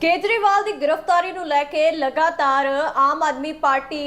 केजरीवाल की गिरफ्तारी ਨੂੰ ਲੈ ਕੇ लगातार आम आदमी पार्टी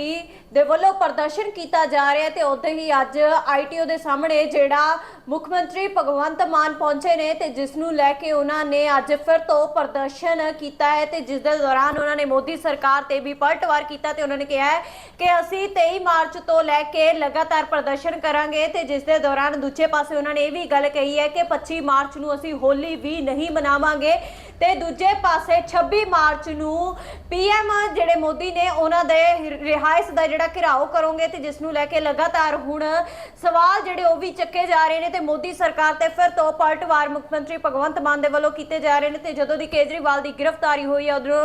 ਦੇ ਵੱਲੋਂ ਪ੍ਰਦਰਸ਼ਨ ਕੀਤਾ ਜਾ ਰਿਹਾ ਹੈ ਤੇ ਉਦੋਂ ਹੀ ਅੱਜ ਆਈਟੀਓ ਦੇ ਸਾਹਮਣੇ ਜਿਹੜਾ ਮੁੱਖ ਮੰਤਰੀ ਭਗਵੰਤ ਮਾਨ ਪਹੁੰਚੇ ਨੇ ਤੇ ਜਿਸ ਨੂੰ ਲੈ ਕੇ ਉਹਨਾਂ ਨੇ ਅੱਜ ਫਿਰ ਤੋਂ ਪ੍ਰਦਰਸ਼ਨ ਕੀਤਾ ਹੈ ਤੇ ਜਿਸ ਦੇ ਦੌਰਾਨ ਉਹਨਾਂ ਨੇ ਮੋਦੀ ਸਰਕਾਰ ਤੇ ਵੀ ਪਲਟਵਾਰ ਕੀਤਾ ਤੇ ਉਹਨਾਂ ਨੇ ਕਿਹਾ ਹੈ ਕਿ ਅਸੀਂ 23 ਮਾਰਚ ਤੋਂ ਲੈ ਕੇ ਲਗਾਤਾਰ ਪ੍ਰਦਰਸ਼ਨ ਕਰਾਂਗੇ ਤੇ ਜਿਸ ਦੇ ਦੌਰਾਨ ਦੂਜੇ ਪਾਸੇ ਉਹਨਾਂ ਨੇ ਇਹ ਵੀ ਗੱਲ ਕਹੀ ਹੈ ਕਿ 25 ਮਾਰਚ ਨੂੰ ਅਸੀਂ ਹੋਲੀ ਵੀ ਨਹੀਂ ਮਨਾਵਾਂਗੇ ਤੇ ਦੂਜੇ ਪਾਸੇ 26 ਮਾਰਚ ਨੂੰ ਪੀਐਮ ਜਿਹੜੇ ਮੋਦੀ ਨੇ ਉਹਨਾਂ ਦੇ ਰਿਹਾਇਸ਼ ਦਾ ਜਿਹੜਾ ਘਿਰਾਓ ਕਰੋਗੇ ਤੇ ਜਿਸ ਨੂੰ ਲੈ ਕੇ ਲਗਾਤਾਰ ਹੁਣ ਸਵਾਲ ਜਿਹੜੇ ਉਹ ਵੀ ਚੱਕੇ ਜਾ ਰਹੇ ਨੇ ਤੇ ਮੋਦੀ ਸਰਕਾਰ ਤੇ ਫਿਰ ਤੋਂ ਪਲਟਵਾਰ ਮੁੱਖ ਮੰਤਰੀ ਭਗਵੰਤ ਮਾਨ ਦੇ ਵੱਲੋਂ ਕੀਤੇ ਜਾ ਰਹੇ ਨੇ ਤੇ ਜਦੋਂ ਦੀ ਕੇਜਰੀਵਾਲ ਦੀ ਗ੍ਰਿਫਤਾਰੀ ਹੋਈ ਹੈ ਉਦੋਂ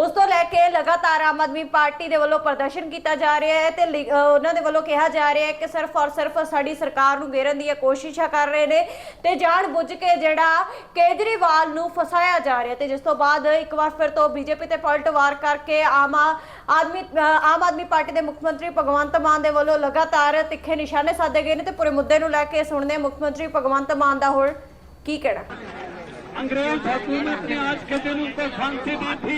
ਉਸ ਤੋਂ ਲੈ ਕੇ ਲਗਾਤਾਰ ਆਮ ਆਦਮੀ ਪਾਰਟੀ ਦੇ ਵੱਲੋਂ ਪ੍ਰਦਰਸ਼ਨ ਕੀਤਾ ਜਾ ਰਿਹਾ ਹੈ ਤੇ ਉਹਨਾਂ ਦੇ ਵੱਲੋਂ ਕਿਹਾ ਜਾ ਰਿਹਾ ਹੈ ਕਿ ਸਿਰਫ ਔਰ ਸਿਰਫ ਸਾਡੀ ਸਰਕਾਰ ਨੂੰ ਘੇਰਨ ਦੀ ਕੋਸ਼ਿਸ਼ਾਂ ਕਰ ਰਹੇ ਨੇ ਤੇ ਜਾਣ ਬੁੱਝ ਕੇ ਜਿਹੜਾ ਕੇਜਰੀਵਾਲ ਨੂੰ ਫਸਾਇਆ ਜਾ ਰਿਹਾ ਤੇ ਜਿਸ ਤੋਂ ਬਾਅਦ ਇੱਕ ਵਾਰ ਫਿਰ ਤੋਂ बीजेपी ਤੇ ਪਲਟਵਾਰ ਕਰਕੇ ਆਮ ਆਦਮੀ ਪਾਰਟੀ ਦੇ ਮੁੱਖ ਮੰਤਰੀ ਭਗਵੰਤ ਮਾਨ ਦੇ ਵੱਲੋਂ ਲਗਾਤਾਰ ਤਿੱਖੇ ਨਿਸ਼ਾਨੇ ਸਾਧੇ ਗਏ ਨੇ ਤੇ ਪੂਰੇ ਮੁੱਦੇ ਨੂੰ ਲੈ ਕੇ ਸੁਣਦੇ ਮੁੱਖ ਮੰਤਰੀ ਭਗਵੰਤ ਮਾਨ ਦਾ ਹੋਰ ਕੀ ਕਹਿਣਾ। अंग्रेज हुकूमत ने आज के दिन उनको फांसी दी थी,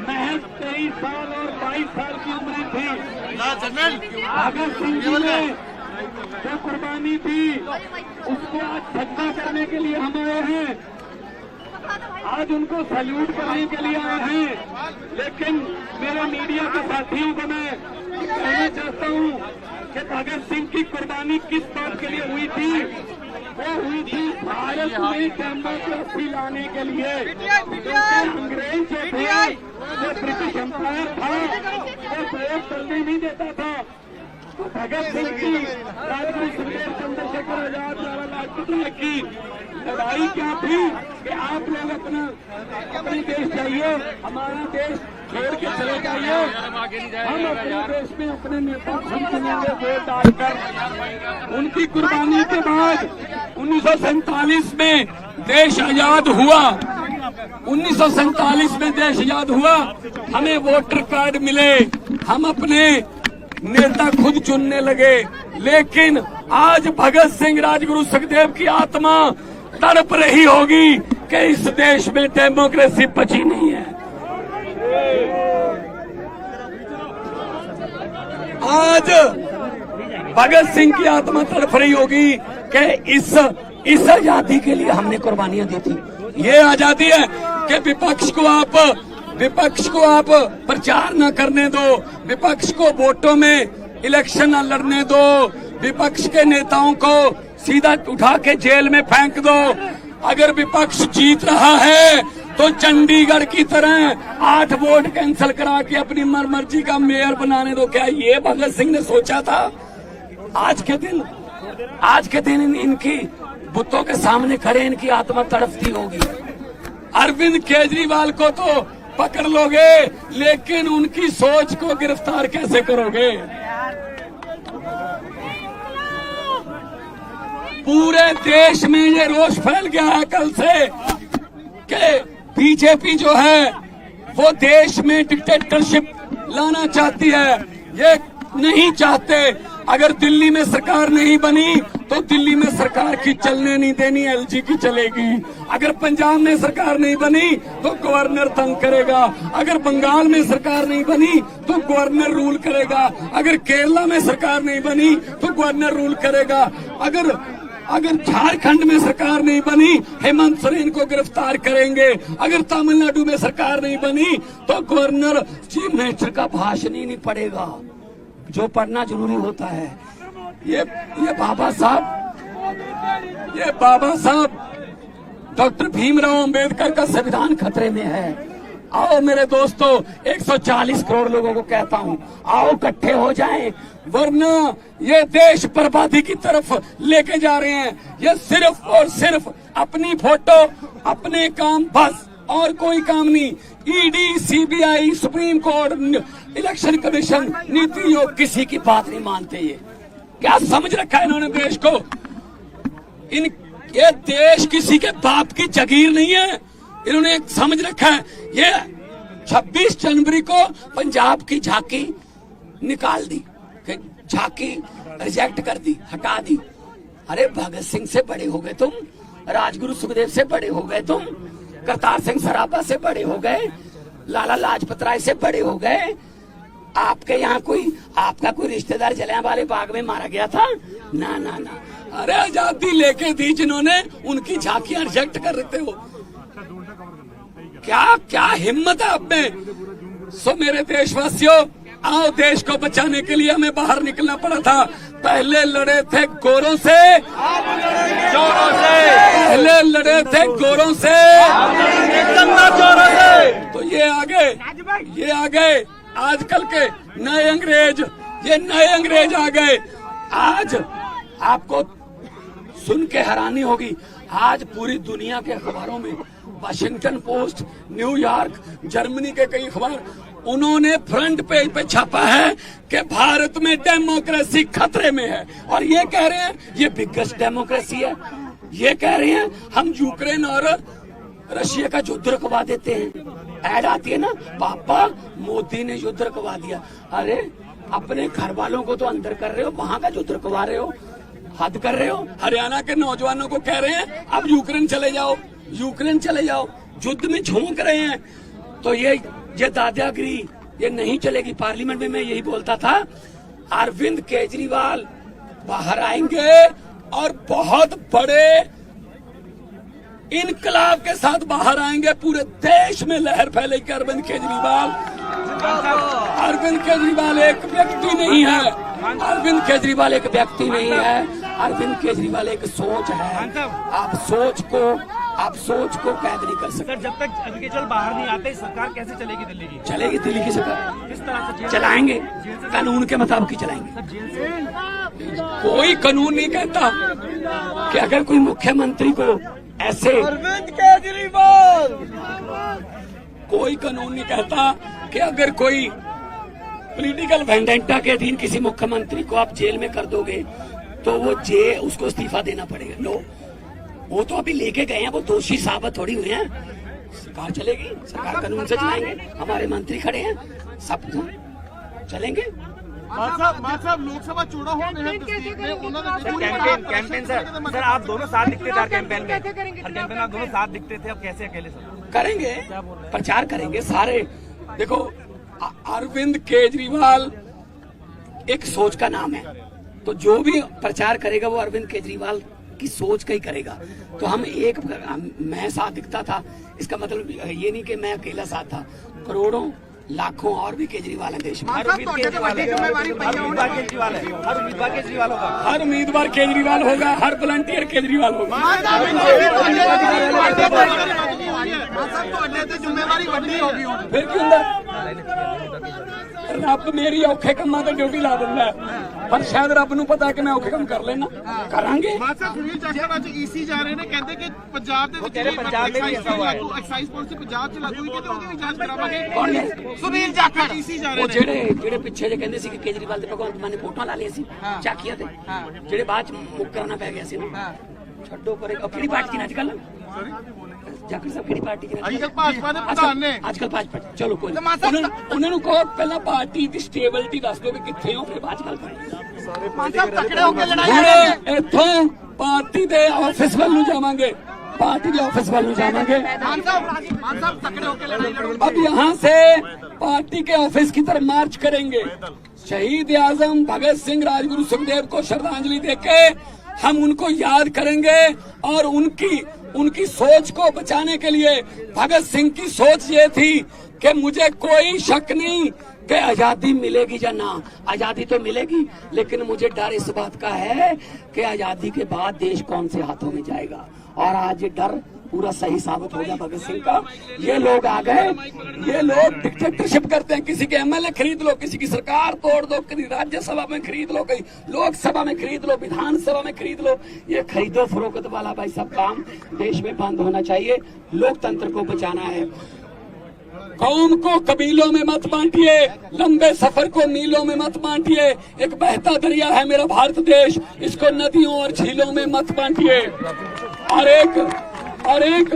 महज 23 साल और 22 साल की उम्र थी। भगत सिंह जी ने जो कुर्बानी दी उसको आज सच्चा करने के लिए हम आए हैं, आज उनको सैल्यूट करने के लिए आए हैं। लेकिन मेरे मीडिया के साथियों को मैं कहना चाहता हूँ कि भगत सिंह की कुर्बानी किस बात के लिए हुई थी? वो हुई थी भारत में डेमोक्रेसी लाने के लिए, क्योंकि अंग्रेज जो थे वो ब्रिटिश एम्पायर था, वो वोट चलने नहीं देता था। तो भगत सिंह की, राजगुरु सुखदेव चंद्रशेखर आजाद, लाला लाजपत राय की लड़ाई क्या थी कि आप लोग अपने देश जाइए, हमारा देश छोड़ के चले जाइए, हम अपने देश में अपने नेता हम चुनेंगे वोट डालकर। उनकी कुर्बानी के बाद 1947 में देश आजाद हुआ। 1947 में देश आजाद हुआ, हमें वोटर कार्ड मिले, हम अपने नेता खुद चुनने लगे। लेकिन आज भगत सिंह, राजगुरु सुखदेव की आत्मा तड़प रही होगी कि इस देश में डेमोक्रेसी बची नहीं है। आज भगत सिंह की आत्मा तड़प रही होगी कि इस आजादी के लिए हमने कुर्बानियां दी थी। ये आजादी है कि विपक्ष को आप प्रचार न करने दो, विपक्ष को वोटों में इलेक्शन न लड़ने दो, विपक्ष के नेताओं को सीधा उठा के जेल में फेंक दो। अगर विपक्ष जीत रहा है तो चंडीगढ़ की तरह 8 वोट कैंसिल करा के अपनी मर्जी का मेयर बनाने दो। क्या ये भगत सिंह ने सोचा था? आज के दिन इनकी बुतों के सामने खड़े इनकी आत्मा तड़पती होगी। अरविंद केजरीवाल को तो पकड़ लोगे, लेकिन उनकी सोच को गिरफ्तार कैसे करोगे? पूरे देश में ये रोष फैल गया है कल से कि बीजेपी जो है वो देश में डिक्टेटरशिप लाना चाहती है। ये नहीं चाहते। अगर दिल्ली में सरकार नहीं बनी तो दिल्ली में सरकार की चलने नहीं देनी, एलजी की चलेगी। अगर पंजाब में सरकार नहीं बनी तो गवर्नर तंग करेगा। अगर बंगाल में सरकार नहीं बनी तो गवर्नर रूल करेगा। अगर केरला में सरकार नहीं बनी तो गवर्नर रूल करेगा। अगर झारखंड में सरकार नहीं बनी, हेमंत सोरेन को गिरफ्तार करेंगे। अगर तमिलनाडु में सरकार नहीं बनी तो गवर्नर चीफ मिनिस्टर का भाषण ही नहीं पढ़ेगा, जो पढ़ना जरूरी होता है। ये बाबा साहब डॉक्टर भीमराव अंबेडकर का संविधान खतरे में है। आओ मेरे दोस्तों, 140 करोड़ लोगों को कहता हूं, आओ इकट्ठे हो जाएं, वरना ये देश बर्बादी की तरफ लेके जा रहे हैं। ये सिर्फ और सिर्फ अपनी फोटो, अपने काम, बस और कोई काम नहीं। ED, CBI, supreme court, election commission, NITI Aayog किसी की बात नहीं मानते। ये क्या समझ रखा है इन्होंने देश को? ये देश किसी के बाप की जागीर नहीं है। इन्होंने एक समझ रखा है, ये 26 जनवरी को पंजाब की झांकी निकाल दी, झांकी रिजेक्ट कर दी, हटा दी। अरे भगत सिंह से बड़े हो गए तुम, राजगुरु सुखदेव से बड़े हो गए तुम, करतार सिंह सराभा से बड़े हो गए, लाला लाजपत राय से बड़े हो गए। आपके यहाँ आपका कोई रिश्तेदार जलियांवाले बाग में मारा गया था? ना ना ना। अरे आजादी लेके दी जिन्होंने, उनकी झांकियां रिजेक्ट कर रहे हो। क्या क्या हिम्मत है आप में। सो मेरे देशवासियों, आओ, देश को बचाने के लिए हमें बाहर निकलना पड़ा था। पहले लड़े थे गोरों से, चोरों से, पहले लड़े थे गोरों से, चोरों से, तो ये आ गए आजकल के नए अंग्रेज, ये नए अंग्रेज आ गए। आज आपको सुन के हैरानी होगी, आज पूरी दुनिया के अखबारों में, वाशिंगटन पोस्ट, न्यूयॉर्क, जर्मनी के कई अखबार, उन्होंने फ्रंट पेज पे छापा है कि भारत में डेमोक्रेसी खतरे में है। और ये कह रहे हैं ये बिगेस्ट डेमोक्रेसी है। ये कह रहे हैं हम यूक्रेन और रशिया का युद्ध रुकवा देते हैं। ऐड आती है ना, पापा मोदी ने युद्ध रुकवा दिया। अरे अपने घर वालों को तो अंदर कर रहे हो, वहां का युद्ध रुकवा रहे हो, हद कर रहे हो। हरियाणा के नौजवानों को कह रहे हैं अब यूक्रेन चले जाओ, यूक्रेन चले जाओ, युद्ध में झोंक रहे हैं। तो ये दादागिरी ये नहीं चलेगी। पार्लियामेंट में मैं यही बोलता था, अरविंद केजरीवाल बाहर आएंगे और बहुत बड़े इनकलाब के साथ बाहर आएंगे। पूरे देश में लहर फैलेगी। अरविंद केजरीवाल एक व्यक्ति नहीं है। अरविंद केजरीवाल एक व्यक्ति नहीं है। अरविंद केजरीवाल एक सोच है। आप सोच को कैद नहीं कर सकते। सर, जब तक अरविंद केजरीवाल बाहर नहीं आते, सरकार कैसे चलेगी दिल्ली की? चलेगी दिल्ली की सरकार, किस तरह से चलाएंगे, कानून के मुताबिक ही चलाएंगे। कोई कानून नहीं कहता कि अगर कोई मुख्यमंत्री को ऐसे, अरविंद केजरीवाल, कोई कानून नहीं कहता कि अगर कोई पॉलिटिकल वेंडेंटा के अधीन किसी मुख्यमंत्री को आप जेल में कर दोगे तो वो उसको इस्तीफा देना पड़ेगा। नो, वो तो अभी लेके गए हैं, वो दोषी साबित थोड़ी हुए हैं। सरकार चलेगी, सरकार कानून से चलाएंगे। हमारे मंत्री खड़े हैं, सब चलेंगे। लोकसभा चुनाव हो कैंपेन सर आप दोनों साथ दिखते थे हर कैंपेन में, हर कैंपेन आप दोनों साथ दिखते थे, अब कैसे अकेले सर? करेंगे, प्रचार करेंगे सारे। देखो, अरविंद केजरीवाल एक सोच का नाम है, तो जो भी प्रचार करेगा वो अरविंद केजरीवाल की सोच का ही करेगा। तो मैं साथ दिखता था, इसका मतलब ये नहीं कि मैं अकेला साथ था। करोड़ों लाखों और भी केजरीवाल है देश में। हर उम्मीदवार केजरीवाल होगा, हर वॉलंटियर केजरीवाल होगा। फिर क्यों रब मेरी औखे कमां ते ड्यूटी ला दिंदा है, पर शायद रब नूं पता कि मैं औखे काम कर लेना। करांगे। सुनील जाखड़ ਅੱਜ ਈਸੀ ਜਾ ਰਹੇ ਨੇ, ਕਹਿੰਦੇ ਕਿ ਪੰਜਾਬ ਦੇ ਵਿੱਚ ਐਕਸਾਈਜ਼ ਪਾਲਿਸੀ ਪੰਜਾਬ 'ਚ ਲਾਗੂ ਹੋਈ ਕਿ ਉਹਦੀ ਵੀ ਜਾਂਚ ਕਰਾਵਾਂਗੇ। ਕੌਣ ਨੇ? ਸੁਨੀਲ ਜਾਖੜ ਈਸੀ ਜਾ ਰਹੇ ਉਹ ਨੇ, ਜਿਹੜੇ ਪਿੱਛੇ ਜੇ ਕਹਿੰਦੇ ਸੀ ਕਿ ਕੇਜਰੀਵਾਲ ਤੇ ਭਗਵੰਤ ਮਾਨ ਨੇ ਫੋਟੋਆਂ ਲਾ ਲਈਆਂ ਸੀ ਚਾਕੀਆਂ ਤੇ, ਜਿਹੜੇ ਬਾਅਦ ਚ ਮੁੱਕਰਨਾ ਪੈ ਗਿਆ ਸੀ ਨਾ। ਛੱਡੋ ਪਰੇ। ਕਿਹੜੀ ਪਾਰਟੀ ਨੇ ਅੱਜਕੱਲ? ਜਾਖੜ ਸਾਹਿਬ ਕਿਹੜੀ ਪਾਰਟੀ ਨੇ? ਅੱਜਕੱਲ ਭਾਜਪਾ ਦੇ ਪ੍ਰਧਾਨ ਨੇ। ਅੱਜਕੱਲ ਭਾਜਪਾ। ਚਲੋ ਕੋਈ ਉਹਨਾਂ ਨੂੰ ਕਹੋ ਪਹਿਲਾਂ ਪਾਰਟੀ ਦੀ ਸਟੇਬਿਲਿਟੀ ਦੱਸ ਦਿਓ ਵੀ ਕਿੱਥੇ ਹੋ, ਫਿਰ ਬਾਅਦ ਚ ਗੱਲ ਕਰਾਂਗੇ। ਮਾਨ ਸਾਹਿਬ ਤਕੜੇ ਹੋ ਕੇ ਲੜਾਈ ਇੱਥੋਂ ਪਾਰਟੀ ਦੇ ਆਫਿਸ ਵੱਲ ਨੂੰ ਜਾਵਾਂਗੇ, पार्टी के ऑफिस वालों जाएंगे। मान साहब तकड़े होकर लड़ाई लड़ोगे। अब यहाँ से पार्टी के ऑफिस की तरफ मार्च करेंगे। शहीद आजम भगत सिंह, राजगुरु सुखदेव को श्रद्धांजलि देके हम उनको याद करेंगे और उनकी सोच को बचाने के लिए। भगत सिंह की सोच ये थी कि मुझे कोई शक नहीं कि आजादी मिलेगी या ना, आजादी तो मिलेगी, लेकिन मुझे डर इस बात का है कि आजादी के बाद देश कौन से हाथों में जाएगा। और आज ये डर पूरा सही साबित हो गया भगत सिंह का। ये लोग आ गए, ये लोग डिक्टेटरशिप करते हैं। किसी के एमएलए खरीद लो, किसी की सरकार तोड़ दो, कहीं राज्यसभा में खरीद लो, कहीं लोकसभा में खरीद लो, विधानसभा में खरीद लो। ये खरीदो फरोख्त वाला भाई सब काम देश में बंद होना चाहिए। लोकतंत्र को बचाना है। कौम को कबीलों में मत बांटिए, लंबे सफर को मीलों में मत बांटिए। एक बहता दरिया है मेरा भारत देश, इसको नदियों और झीलों में मत बांटिए। और एक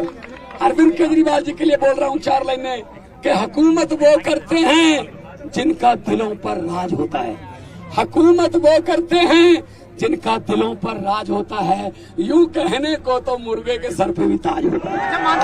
अरविंद केजरीवाल जी के लिए बोल रहा हूँ 4 लाइनें कि हुकूमत वो करते हैं जिनका दिलों पर राज होता है। हुकूमत वो करते हैं जिनका दिलों पर राज होता है। यूं कहने को तो मुर्गे के सर पे भी ताज होता है।